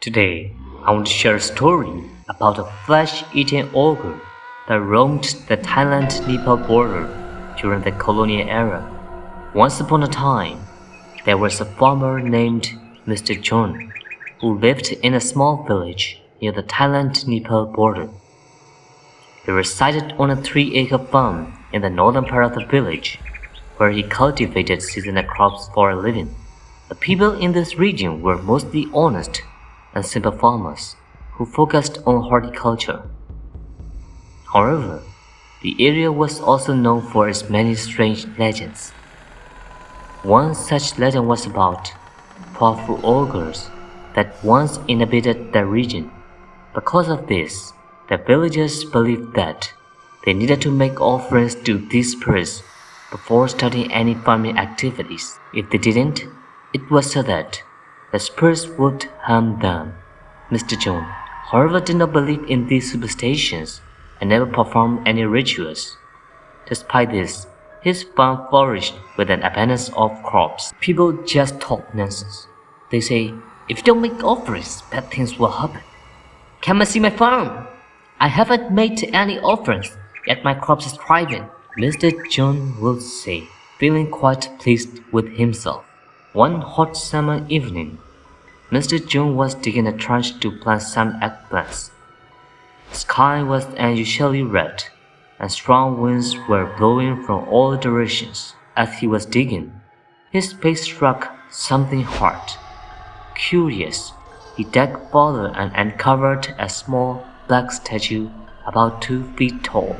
Today, I want to share a story about a flesh-eating ogre that roamed the Thailand-Nepal border during the colonial era. Once upon a time, there was a farmer named Mr. John who lived in a small village near the Thailand-Nepal border. He resided on a 3-acre farm in the northern part of the village, where he cultivated seasonal crops for a living. The people in this region were mostly honest and simple farmers who focused on horticulture. However, the area was also known for its many strange legends. One such legend was about powerful ogres that once inhabited the region. Because of this, the villagers believed that they needed to make offerings to these spirits before starting any farming activities. If they didn't, it was said that the spirits would harm them. Mr. John, however, did not believe in these superstitions and never performed any rituals. Despite this, his farm flourished with an abundance of crops. People just talk nonsense. They say, if you don't make offerings, bad things will happen. Come and see my farm. I haven't made any offerings, yet my crops is thriving, Mr. John would say, feeling quite pleased with himself. One hot summer evening, Mr. John was digging a trench to plant some eggplants. The sky was unusually red, and strong winds were blowing from all directions. As he was digging, his face struck something hard. Curious, he dug further and uncovered a small black statue about 2 feet tall.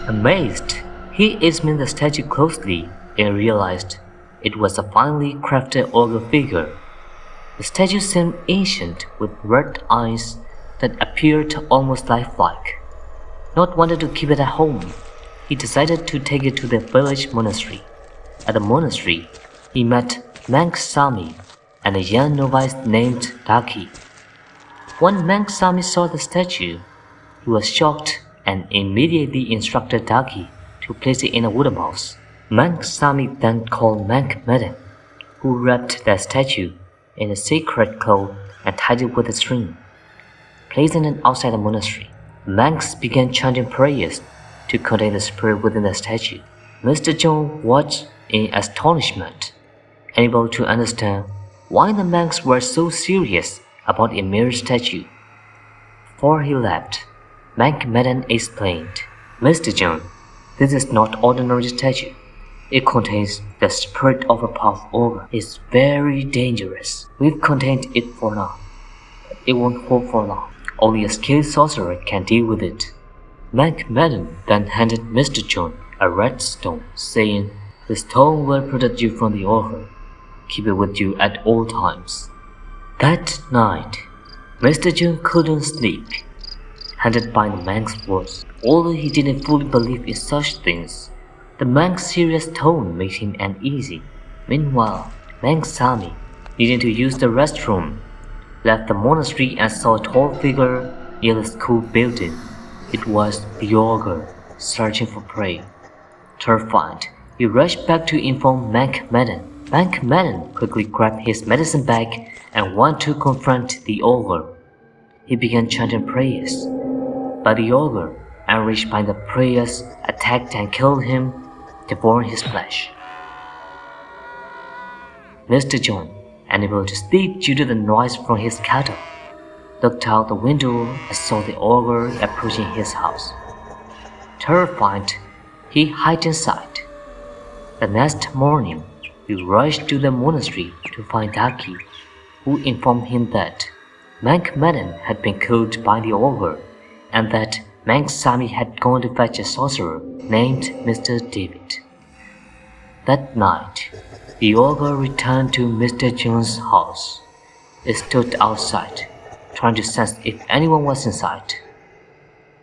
Amazed, he examined the statue closely and realized it was a finely crafted ogre figure. The statue seemed ancient with red eyes that appeared almost lifelike. Not wanting to keep it at home, he decided to take it to the village monastery. At the monastery, he met monk Sami and a young novice named Daki. When monk Sami saw the statue, he was shocked and immediately instructed Daki to place it in a wooden box. Monk Sami then called monk Madam, who wrapped the statue in a sacred cloth and tied it with a string. Placing it outside the monastery, monks began chanting prayers to contain the spirit within the statue. Mr. John watched in astonishment, unable to understand why the monks were so serious about a mere statue. Before he left, monk Madam explained, Mr. John, this is not ordinary statue. It contains the spirit of a powerful ogre. It's very dangerous. We've contained it for now, but it won't hold for long. Only a skilled sorcerer can deal with it. Monk Madam then handed Mr. John a red stone, saying, the stone will protect you from the ogre. Keep it with you at all times. That night, Mr. John couldn't sleep, haunted by the monk's words. Although he didn't fully believe in such things, the monk's serious tone made him uneasy. Meanwhile, monk Sami, needing to use the restroom, left the monastery and saw a tall figure near the school building. It was the ogre, searching for prey. Terrified, he rushed back to inform monk Madam. Monk Madam quickly grabbed his medicine bag and went to confront the ogre. He began chanting prayers, but the ogre, enraged by the prayers, attacked and killed him, devouring his flesh. Mr. John, unable to sleep due to the noise from his cattle, looked out the window and saw the ogre approaching his house. Terrified, he hid inside. The next morning, he rushed to the monastery to find Daki, who informed him that monk Madam had been killed by the ogre and that monk Sami had gone to fetch a sorcerer named Mr. David. That night, the ogre returned to Mr. John's house. He stood outside, trying to sense if anyone was inside.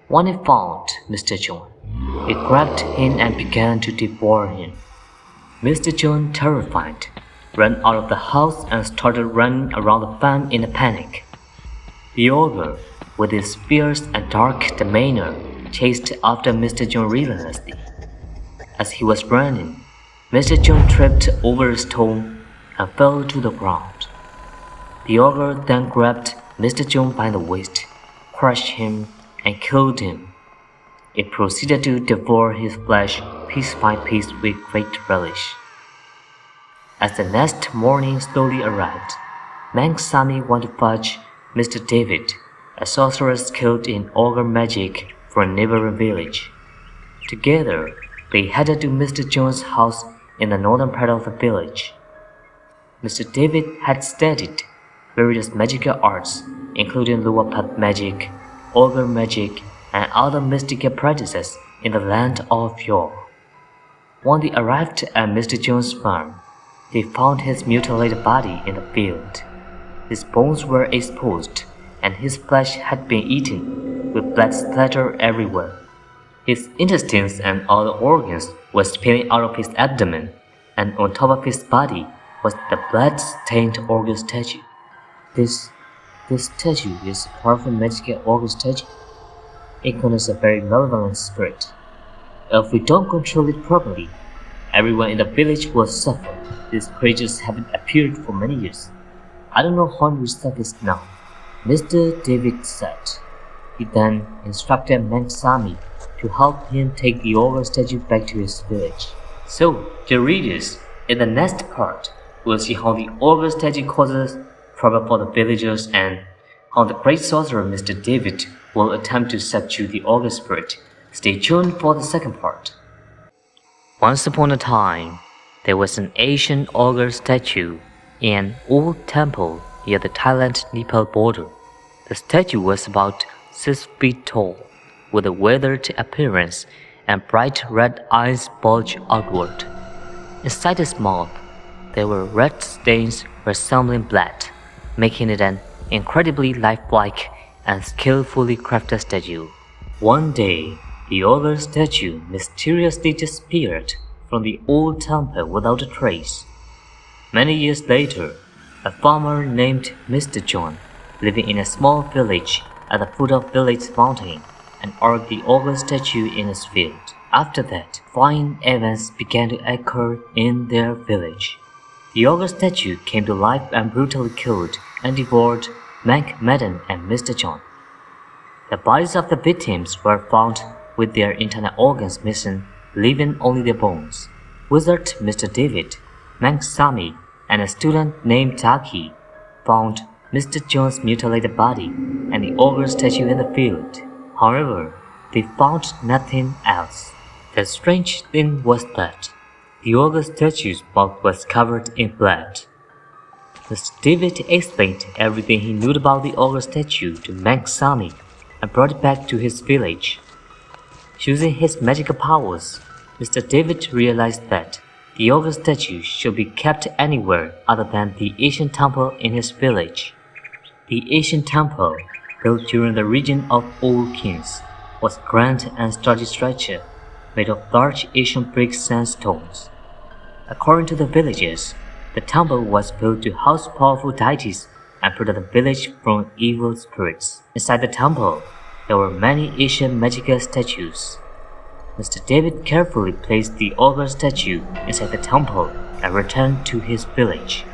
When he found Mr. John, he grabbed him and began to devour him. Mr. John, terrified, ran out of the house and started running around the farm in a panic. The ogre, with his fierce and dark demeanor, chased after Mr. John relentlessly. As he was running, Mr. John tripped over a stone and fell to the ground. The ogre then grabbed Mr. John by the waist, crushed him, and killed him. It proceeded to devour his flesh piece by piece with great relish. As the next morning slowly arrived, Sami went to fetch Mr. David, a sorcerer skilled in ogre magic from a neighboring village. Together, they headed to Mr. John's house in the northern part of the village. Mr. David had studied various magical arts, including Luwapad magic, ogre magic, and other mystical practices in the land of yore. When they arrived at Mr. John's farm, they found his mutilated body in the field. His bones were exposed, and his flesh had been eaten, with blood splattered everywhere. His intestines and other organs were spilling out of his abdomen, and on top of his body was the blood-stained ogre statue. This statue is a powerful magical ogre statue. It contains a very malevolent spirit. If we don't control it properly, everyone in the village will suffer. These creatures haven't appeared for many years. I don't know how much stuff is now, Mr. David said. He then instructed Sami to help him take the ogre statue back to his village. So, dear readers, in the next part, we'll see how the ogre statue causes trouble for the villagers and how the great sorcerer Mr. David will attempt to subdue the ogre spirit. Stay tuned for the second part. Once upon a time, there was an ancient ogre statue in an old temple near the Thailand-Nepal border. The statue was about 6 feet tall, with a withered appearance and bright red eyes bulged outward. Inside its mouth, there were red stains resembling blood, making it an incredibly lifelike and skillfully crafted statue. One day, the ogre statue mysteriously disappeared from the old temple without a trace. Many years later, a farmer named Mr. John, living in a small village at the foot of village mountain, unearthed the ogre statue in his field. After that, fine events began to occur in their village. The ogre statue came to life and brutally killed and devoured Madden and Mr. John. The bodies of the victims were found with their internal organs missing, leaving only their bones. Wizard Mr. David, Sami, and a student named Taki found Mr. John's mutilated body and the ogre statue in the field. However, they found nothing else. The strange thing was that the ogre statue's mouth was covered in blood. Mr. David explained everything he knew about the ogre statue to Sami and brought it back to his village. Using his magical powers, Mr. David realized that the ogre statue should be kept anywhere other than the ancient temple in his village. The ancient temple, built during the reign of old kings, was grand and sturdy structure made of large ancient brick sandstones. According to the villagers, the temple was built to house powerful deities and protect the village from evil spirits. Inside the temple, there were many ancient magical statues. Mr. David carefully placed the ogre statue inside the temple and returned to his village.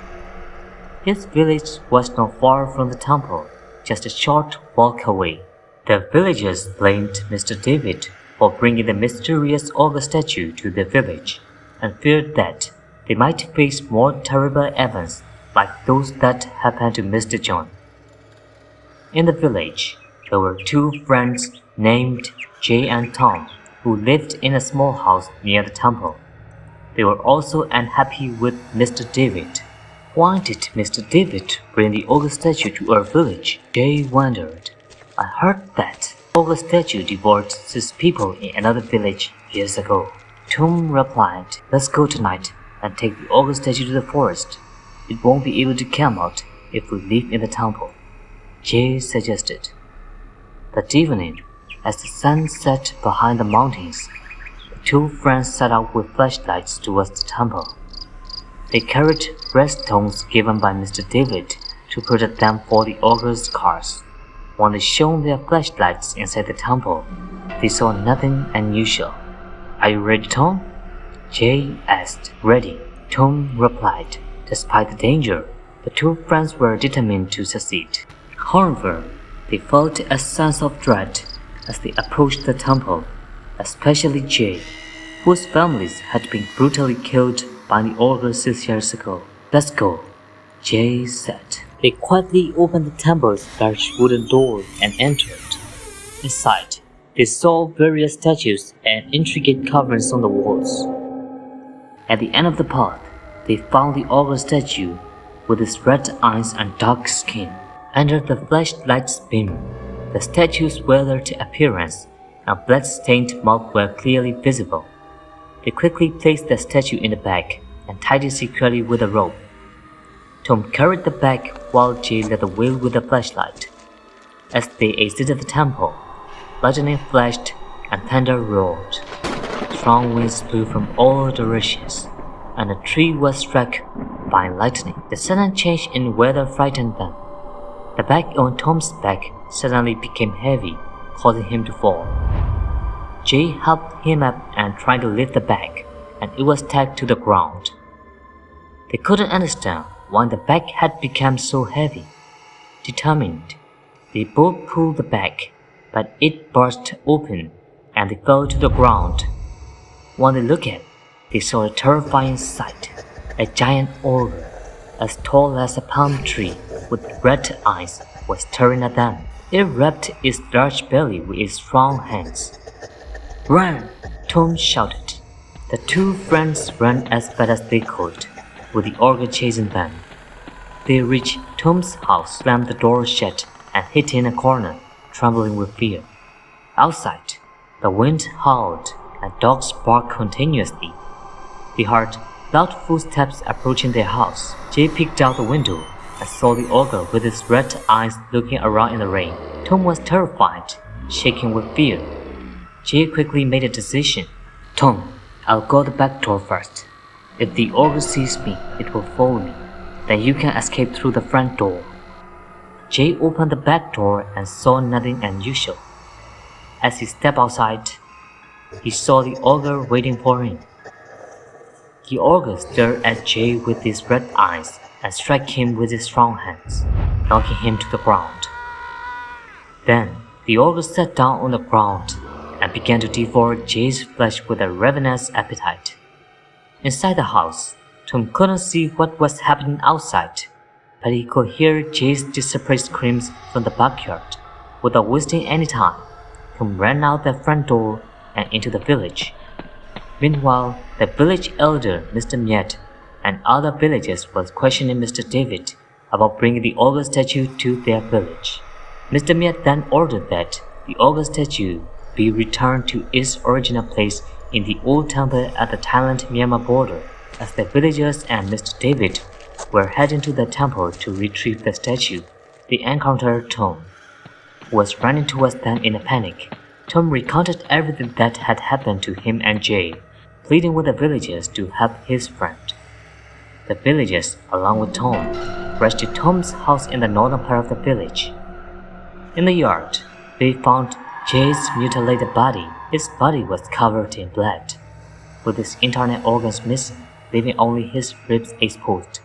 His village was not far from the temple, just a short walk away. The villagers blamed Mr. David for bringing the mysterious ogre statue to the village and feared that they might face more terrible events like those that happened to Mr. John. In the village, there were 2 friends named Jay and Tom who lived in a small house near the temple. They were also unhappy with Mr. David. Why did Mr. David bring the ogre statue to our village? Jay wondered. I heard that the ogre statue devoured 6 people in another village years ago. Tom replied, let's go tonight and take the ogre statue to the forest. It won't be able to come out if we live in the temple, Jay suggested. That evening, as the sun set behind the mountains, the 2 friends set out with flashlights towards the temple. They carried red stones given by Mr. David to protect them for the ogre's curse. When they shone their flashlights inside the temple, they saw nothing unusual. Are you ready, Tom? Jay asked. Ready, Tom replied. Despite the danger, the 2 friends were determined to succeed. However, they felt a sense of dread as they approached the temple, especially Jay, whose families had been brutally killed by the ogre 6 years ago. "Let's go," Jay said. They quietly opened the temple's large wooden door and entered. Inside, they saw various statues and intricate carvings on the walls. At the end of the path, they found the ogre statue with its red eyes and dark skin. Under the flashlight's beam, the statue's weathered appearance and blood-stained mouth were clearly visible. They quickly placed the statue in the bag and tied it securely with a rope. Tom carried the bag while Jay led the way with the flashlight. As they exited the temple, lightning flashed and thunder roared. Strong winds blew from all directions, and a tree was struck by lightning. The sudden change in weather frightened them. The bag on Tom's back suddenly became heavy, causing him to fall. Jay helped him up and tried to lift the bag, and it was tagged to the ground. They couldn't understand why the bag had become so heavy. Determined, they both pulled the bag, but it burst open and they fell to the ground. When they looked at it, they saw a terrifying sight. A giant ogre, as tall as a palm tree, with red eyes, was staring at them. It wrapped its large belly with its strong hands. "Run!" Tom shouted. The two friends ran as fast as they could, with the ogre chasing them. They reached Tom's house, slammed the door shut, and hid in a corner, trembling with fear. Outside, the wind howled and dogs barked continuously. They heard loud footsteps approaching their house. Jay peeked out the window and saw the ogre with his red eyes looking around in the rain. Tom was terrified, shaking with fear. Jay quickly made a decision. "Tom, I'll go the back door first. If the ogre sees me, it will follow me. Then you can escape through the front door." Jay opened the back door and saw nothing unusual. As he stepped outside, he saw the ogre waiting for him. The ogre stared at Jay with his red eyes and struck him with his strong hands, knocking him to the ground. Then the ogre sat down on the ground and began to devour Jay's flesh with a ravenous appetite. Inside the house, Tom couldn't see what was happening outside, but he could hear Jay's desperate screams from the backyard. Without wasting any time, Tom ran out the front door and into the village. Meanwhile, the village elder, Mr. Miet, and other villagers were questioning Mr. David about bringing the ogre statue to their village. Mr. Miet then ordered that the ogre statue be returned to its original place in the old temple at the Thailand-Myanmar border. As the villagers and Mr. David were heading to the temple to retrieve the statue, they encountered Tom, who was running towards them in a panic. Tom recounted everything that had happened to him and Jay, pleading with the villagers to help his friend. The villagers, along with Tom, rushed to Tom's house in the northern part of the village. In the yard, they found Jay's mutilated body. His body was covered in blood, with his internal organs missing, leaving only his ribs exposed.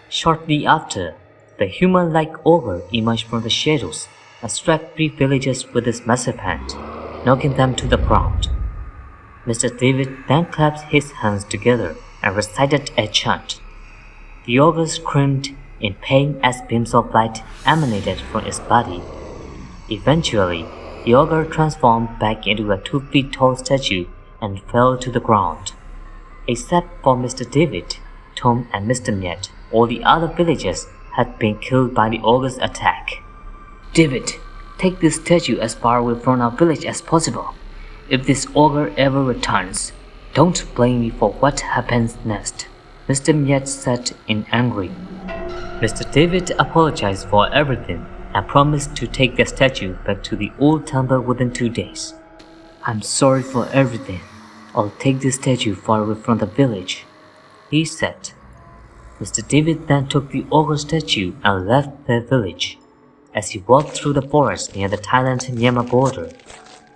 Shortly after, the human-like ogre emerged from the shadows and struck 3 villagers with his massive hand, knocking them to the ground. Mr. David then clapped his hands together and recited a chant. The ogre screamed in pain as beams of light emanated from its body. Eventually, the ogre transformed back into a 2 feet tall statue and fell to the ground. Except for Mr. David, Tom, and Mr. Miet, all the other villagers had been killed by the ogre's attack. "David, take this statue as far away from our village as possible. If this ogre ever returns, don't blame me for what happens next," Mr. Miet said in anger. Mr. David apologized for everything and promised to take the statue back to the old temple within 2 days. "I'm sorry for everything. I'll take this statue far away from the village," he said. Mr. David then took the ogre statue and left the village. As he walked through the forest near the Thailand-Myanmar border,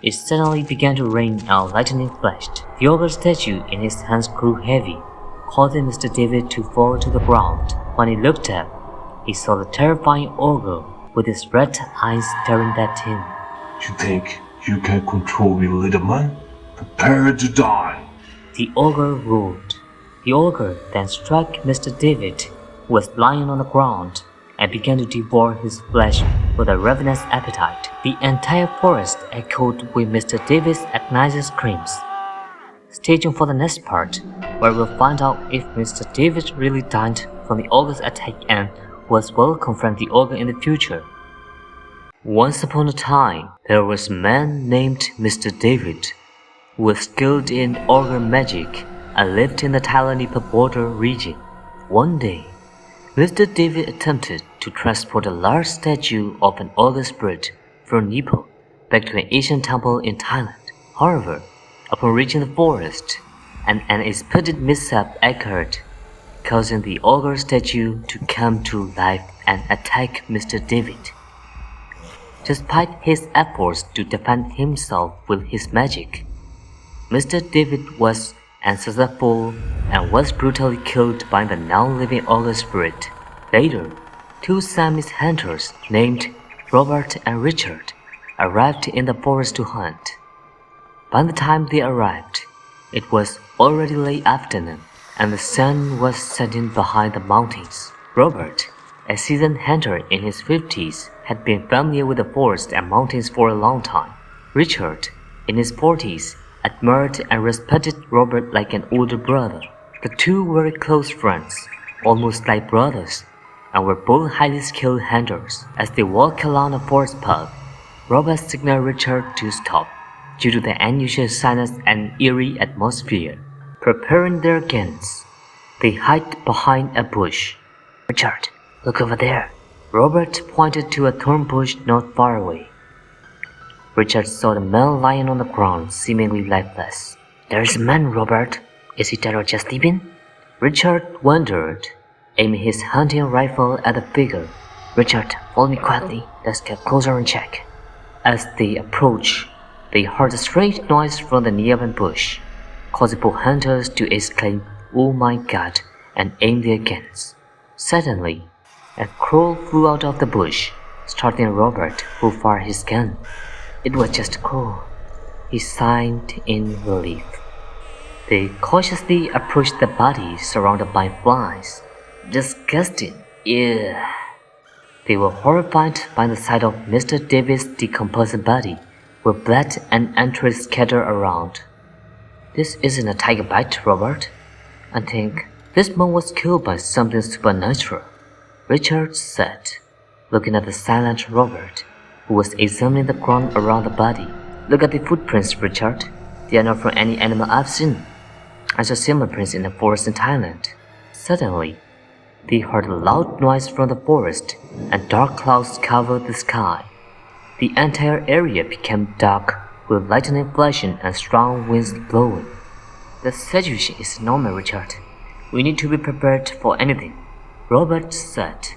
it suddenly began to rain and lightning flashed. The ogre statue in his hands grew heavy, causing Mr. David to fall to the ground. When he looked up, he saw the terrifying ogre with his red eyes staring at him. You think you can control me, little man? Prepare to die. The ogre roared. The ogre then struck Mr. David, who was lying on the ground, and began to devour his flesh with a ravenous appetite. The entire forest echoed with Mr. David's agonizing screams. Stay tuned for the next part, where we'll find out if Mr. David really died from the ogre's attack and was will confront the ogre in the future. Once upon a time, there was a man named Mr. David, who was skilled in ogre magic and lived in the Thailand-Nepal border region. One day, Mr. David attempted to transport a large statue of an ogre spirit from Nepal back to an ancient temple in Thailand. However, upon reaching the forest, an unexpected mishap occurred, causing the ogre statue to come to life and attack Mr. David. Despite his efforts to defend himself with his magic, Mr. David was unsuccessful and was brutally killed by the now-living ogre spirit. Later, two Siamese hunters named Robert and Richard arrived in the forest to hunt. By the time they arrived, it was already late afternoon, and the sun was setting behind the mountains. Robert, a seasoned hunter in his 50s, had been familiar with the forest and mountains for a long time. Richard, in his 40s, admired and respected Robert like an older brother. The two were close friends, almost like brothers, and were both highly skilled hunters. As they walked along the forest path, Robert signaled Richard to stop due to the unusual silence and eerie atmosphere. Preparing their guns, they hid behind a bush. "Richard, look over there." Robert pointed to a thorn bush not far away. Richard saw the man lying on the ground, seemingly lifeless. "There's a man, Robert. Is he dead or just sleeping?" Richard wondered, aiming his hunting rifle at the figure. "Richard, follow me quietly. Let's get closer and check." As they approached, they heard a strange noise from the nearby bush, causing both hunters to exclaim, "Oh my God," and aim their guns. Suddenly, a crow flew out of the bush, startling Robert, who fired his gun. It was just a crow. He sighed in relief. They cautiously approached the body surrounded by flies. Disgusting. Ew. They were horrified by the sight of Mr. David's decomposing body, with blood and entrails scattered around. "This isn't a tiger bite, Robert. I think this man was killed by something supernatural," Richard said, looking at the silent Robert, who was examining the ground around the body. "Look at the footprints, Richard. They are not from any animal I've seen. I saw similar prints in the forest in Thailand." Suddenly, they heard a loud noise from the forest, and dark clouds covered the sky. The entire area became dark, with lightning flashing and strong winds blowing. "The situation is normal, Richard. We need to be prepared for anything," Robert said,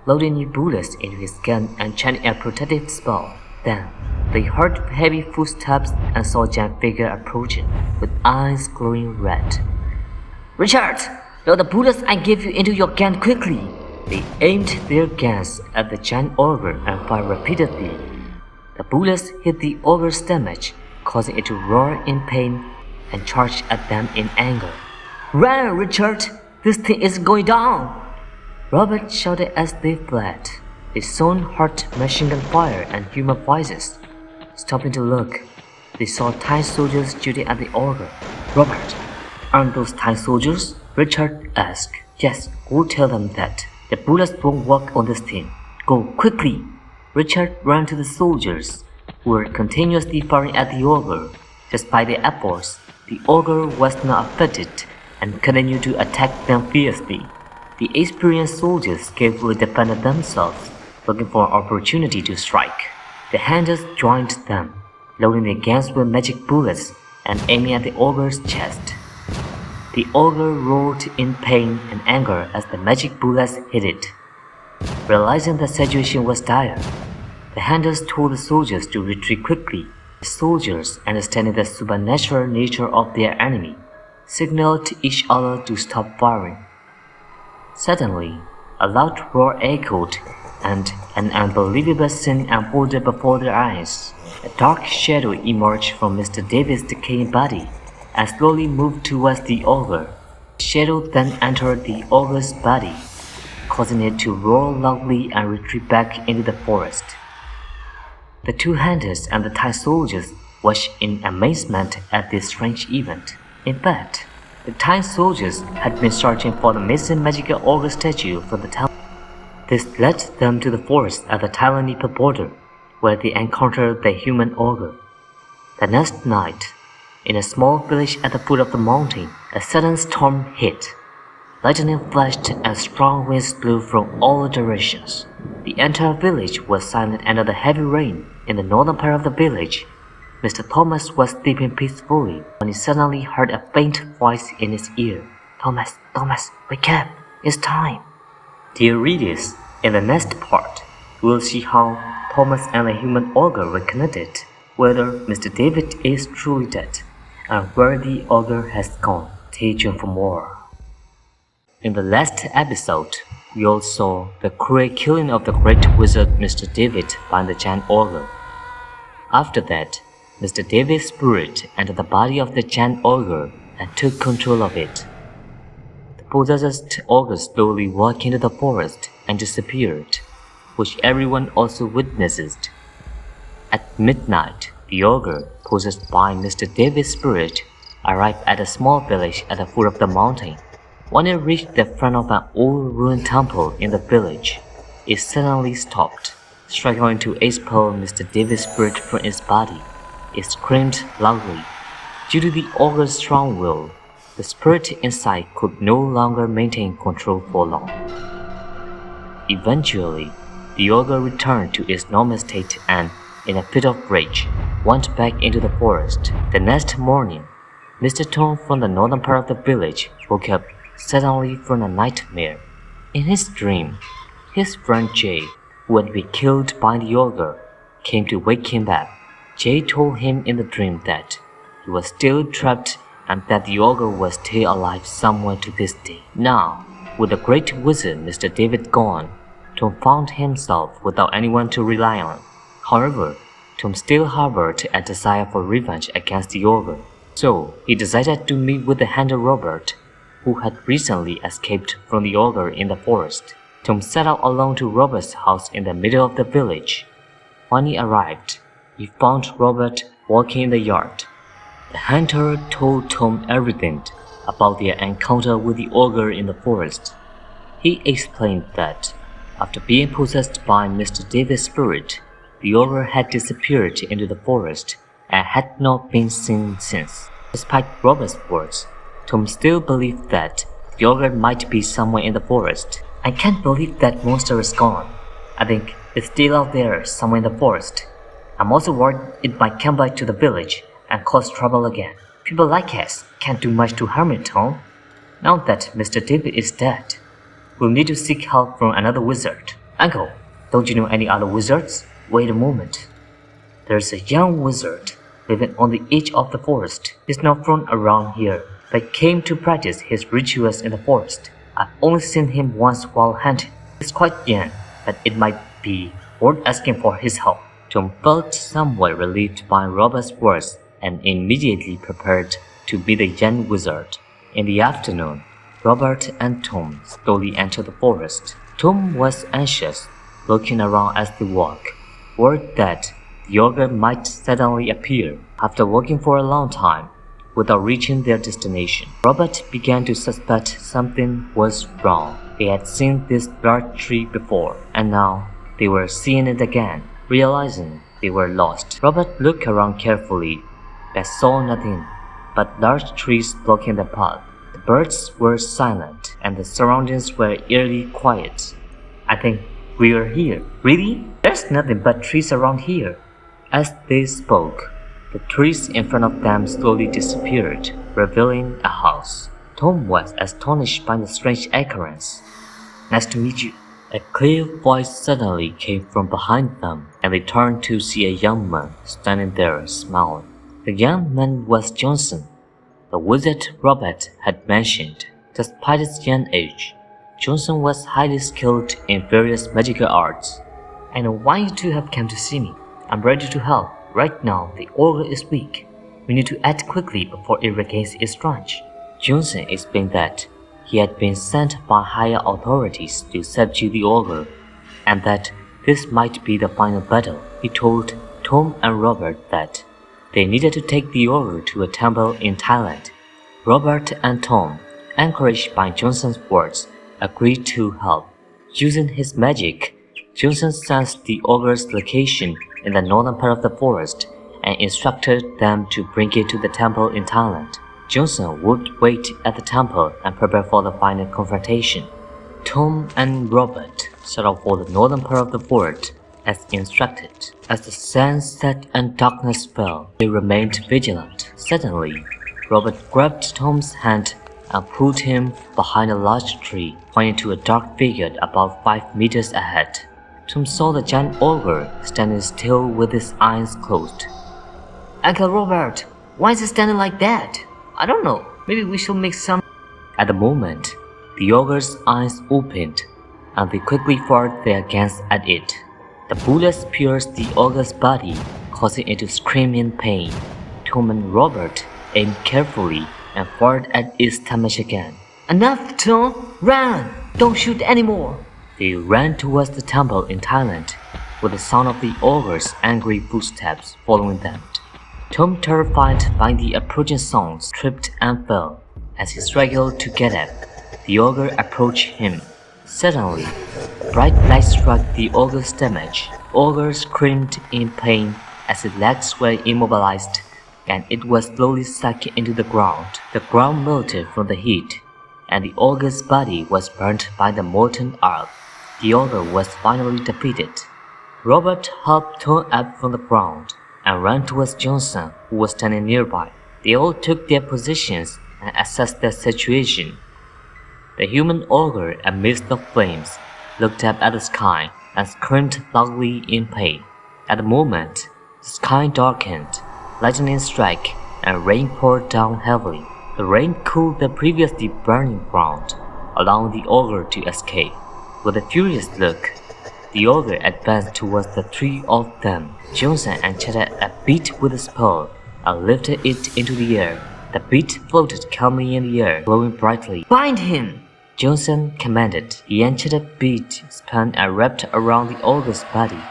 loading new bullets into his gun and chanting a protective spell. Then, they heard heavy footsteps and saw a giant figure approaching, with eyes glowing red. "Richard, load the bullets I gave you into your gun quickly!" They aimed their guns at the giant ogre and fired repeatedly. The bullets hit the ogre's stomach, causing it to roar in pain and charged at them in anger. "Run, Richard! This thing is going down!" Robert shouted as they fled. They soon heard machine gun fire and human voices. Stopping to look, they saw Thai soldiers shooting at the ogre. "Robert, aren't those Thai soldiers?" Richard asked. "Yes, go tell them that. The bullets won't work on this thing. Go, quickly!" Richard ran to the soldiers, who were continuously firing at the ogre. Despite their efforts, the ogre was not affected and continued to attack them fiercely. The experienced soldiers skillfully defended themselves, looking for an opportunity to strike. The hunters joined them, loading their guns with magic bullets and aiming at the ogre's chest. The ogre roared in pain and anger as the magic bullets hit it. Realizing the situation was dire, the hunters told the soldiers to retreat quickly. The soldiers, understanding the supernatural nature of their enemy, signaled to each other to stop firing. Suddenly, a loud roar echoed, and an unbelievable scene unfolded before their eyes. A dark shadow emerged from Mr. David's decaying body and slowly moved towards the ogre. The shadow then entered the ogre's body, causing it to roar loudly and retreat back into the forest. The two hunters and the Thai soldiers watched in amazement at this strange event. In fact, the Thai soldiers had been searching for the missing magical ogre statue for the town. This led them to the forest at the Thailand-Nepal border, where they encountered the human ogre. The next night, in a small village at the foot of the mountain, a sudden storm hit. Lightning flashed and strong winds blew from all directions. The entire village was silent under the heavy rain. In the northern part of the village, Mr. Thomas was sleeping peacefully when he suddenly heard a faint voice in his ear. Thomas, wake up! It's time! Dear readers, in the next part, we'll see how Thomas and the human ogre were connected, whether Mr. David is truly dead, and where the ogre has gone. Stay tuned for more. In the last episode, we all saw the cruel killing of the great wizard Mr. David by the giant ogre. After that, Mr. David's spirit entered the body of the giant ogre and took control of it. The possessed ogre slowly walked into the forest and disappeared, which everyone also witnessed. At midnight, the ogre, possessed by Mr. David's spirit, arrived at a small village at the foot of the mountain. When it reached the front of an old ruined temple in the village, it suddenly stopped, struggling to expel Mr. David's spirit from its body. It screamed loudly. Due to the ogre's strong will, the spirit inside could no longer maintain control for long. Eventually, the ogre returned to its normal state and, in a fit of rage, went back into the forest. The next morning, Mr. Tom from the northern part of the village woke up suddenly from a nightmare. In his dream, his friend Jay, who had been killed by the ogre, came to wake him up. Jay told him in the dream that he was still trapped and that the ogre was still alive somewhere to this day. Now, with the great wizard Mr. David gone, Tom found himself without anyone to rely on. However, Tom still harbored a desire for revenge against the ogre, so he decided to meet with the hunter Robert, who had recently escaped from the ogre in the forest. Tom set out alone to Robert's house in the middle of the village. When he arrived, he found Robert walking in the yard. The hunter told Tom everything about their encounter with the ogre in the forest. He explained that, after being possessed by Mr. David's spirit, the ogre had disappeared into the forest and had not been seen since. Despite Robert's words, Tom still believed that the ogre might be somewhere in the forest. I can't believe that monster is gone. I think it's still out there somewhere in the forest. I'm also worried it might come back to the village and cause trouble again. People like us can't do much to harm it, Tom. Now that Mr. David is dead, we'll need to seek help from another wizard. Uncle, don't you know any other wizards? Wait a moment. There's a young wizard living on the edge of the forest. He's not from around here, but came to practice his rituals in the forest. I've only seen him once while hunting. He's quite young, but it might be worth asking for his help. Tom felt somewhat relieved by Robert's words and immediately prepared to meet the young wizard. In the afternoon, Robert and Tom slowly entered the forest. Tom was anxious, looking around as they walked, worried that the ogre might suddenly appear. After walking for a long time, without reaching their destination, Robert began to suspect something was wrong. They had seen this large tree before, and now they were seeing it again. Realizing they were lost, Robert looked around carefully, but saw nothing but large trees blocking the path. The birds were silent, and the surroundings were eerily quiet. I think we are here. Really? There's nothing but trees around here. As they spoke, the trees in front of them slowly disappeared, revealing a house. Tom was astonished by the strange occurrence. Nice to meet you. A clear voice suddenly came from behind them, and they turned to see a young man standing there smiling. The young man was Johnson, the wizard Robert had mentioned. Despite his young age, Johnson was highly skilled in various magical arts. "I know why you two have come to see me. I'm ready to help. Right now, the ogre is weak. We need to act quickly before it regains its strength." Johnson explained that he had been sent by higher authorities to subdue the ogre, and that this might be the final battle. He told Tom and Robert that they needed to take the ogre to a temple in Thailand. Robert and Tom, encouraged by Johnson's words, agreed to help. Using his magic, Johnson sensed the ogre's location in the northern part of the forest and instructed them to bring it to the temple in Thailand. Johnson would wait at the temple and prepare for the final confrontation. Tom and Robert set off for the northern part of the forest as instructed. As the sun set and darkness fell, they remained vigilant. Suddenly, Robert grabbed Tom's hand and pulled him behind a large tree, pointing to a dark figure about 5 meters ahead. Tom saw the giant ogre standing still with his eyes closed. "Uncle Robert, why is he standing like that? I don't know. Maybe we should make some..." At the moment, the ogre's eyes opened, and they quickly fired their guns at it. The bullets pierced the ogre's body, causing it to scream in pain. Tom and Robert aimed carefully and fired at its stomach again. "Enough, Tom! Run! Don't shoot anymore!" They ran towards the temple in Thailand, with the sound of the ogre's angry footsteps following them. Tom, terrified by the approaching sounds, tripped and fell. As he struggled to get up, the ogre approached him. Suddenly, bright light struck the ogre's stomach. The ogre screamed in pain as its legs were immobilized, and it was slowly sunk into the ground. The ground melted from the heat, and the ogre's body was burnt by the molten earth. The ogre was finally defeated. Robert helped Tom up from the ground and ran towards Johnson, who was standing nearby. They all took their positions and assessed the situation. The human ogre, amidst the flames, looked up at the sky and screamed loudly in pain. At the moment, the sky darkened, lightning struck, and rain poured down heavily. The rain cooled the previously burning ground, allowing the ogre to escape. With a furious look, the ogre advanced towards the three of them. Johnson enchanted a bead with a spell and lifted it into the air. The bead floated calmly in the air, glowing brightly. "Bind him!" Johnson commanded. The enchanted bead spun and wrapped around the ogre's body.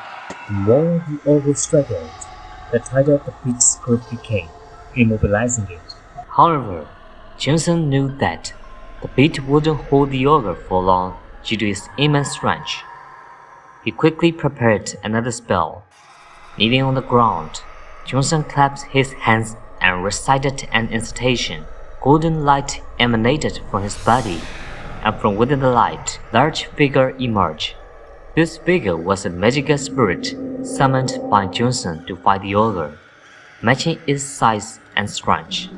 The more the ogre struggled, the tighter the bead's grip became, immobilizing it. However, Johnson knew that the bead wouldn't hold the ogre for long due to its immense strength. He quickly prepared another spell. Kneeling on the ground, Johnson clapped his hands and recited an incantation. Golden light emanated from his body, and from within the light, a large figure emerged. This figure was a magical spirit summoned by Johnson to fight the ogre, matching its size and strength.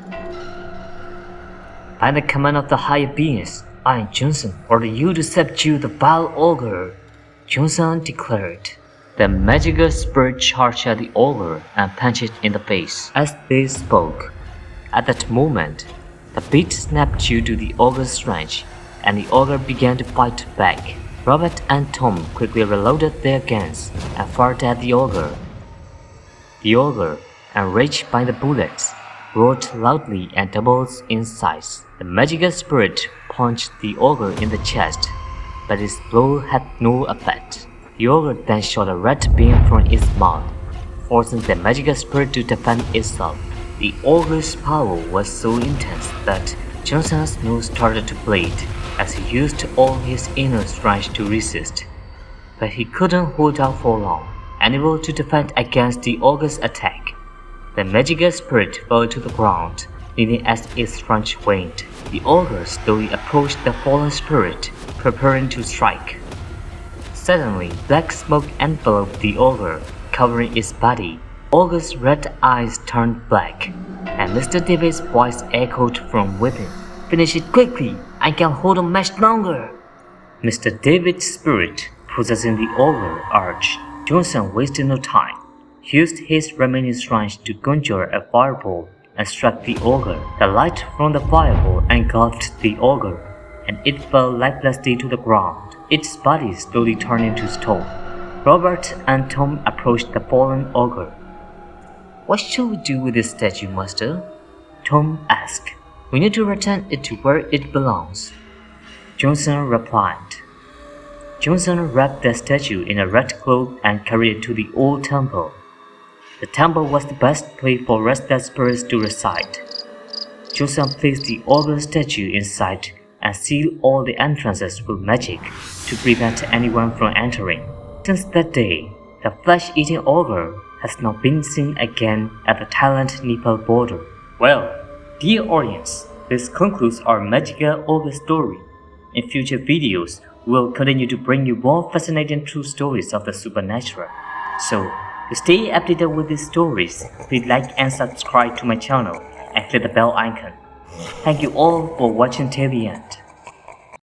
"By the command of the higher beings, I, Johnson, order you to subdue the vile ogre," Johnson declared. The magical spirit charged at the ogre and punched it in the face. As they spoke, at that moment, the bead snapped due to the ogre's strength, and the ogre began to fight back. Robert and Tom quickly reloaded their guns and fired at the ogre. The ogre, enraged by the bullets, roared loudly and doubled in size. The magical spirit punched the ogre in the chest, but its blow had no effect. The ogre then shot a red beam from its mouth, forcing the magical spirit to defend itself. The ogre's power was so intense that Johnson's nose started to bleed as he used all his inner strength to resist. But he couldn't hold out for long. Unable to defend against the ogre's attack, the magical spirit fell to the ground, leaving as its strength waned. The ogre slowly approached the fallen spirit, preparing to strike. Suddenly, black smoke enveloped the ogre, covering its body. Ogre's red eyes turned black, and Mr. David's voice echoed from within. "Finish it quickly! I can't hold on much longer!" Mr. David's spirit possessing the ogre urged. Johnson wasted no time. He used his remaining strength to conjure a fireball and struck the ogre. The light from the fireball engulfed the ogre, and it fell lifelessly to the ground, its body slowly turned into stone. Robert and Tom approached the fallen ogre. "What shall we do with this statue, master?" Tom asked. "We need to return it to where it belongs," Johnson replied. Johnson wrapped the statue in a red cloth and carried it to the old temple. The temple was the best place for restless spirits to reside. Johnson placed the ogre statue inside and sealed all the entrances with magic to prevent anyone from entering. Since that day, the flesh-eating ogre has not been seen again at the Thailand-Nepal border. Well, dear audience, this concludes our magical ogre story. In future videos, we will continue to bring you more fascinating true stories of the supernatural. So, to stay updated with these stories, please like and subscribe to my channel and click the bell icon. Thank you all for watching till the end.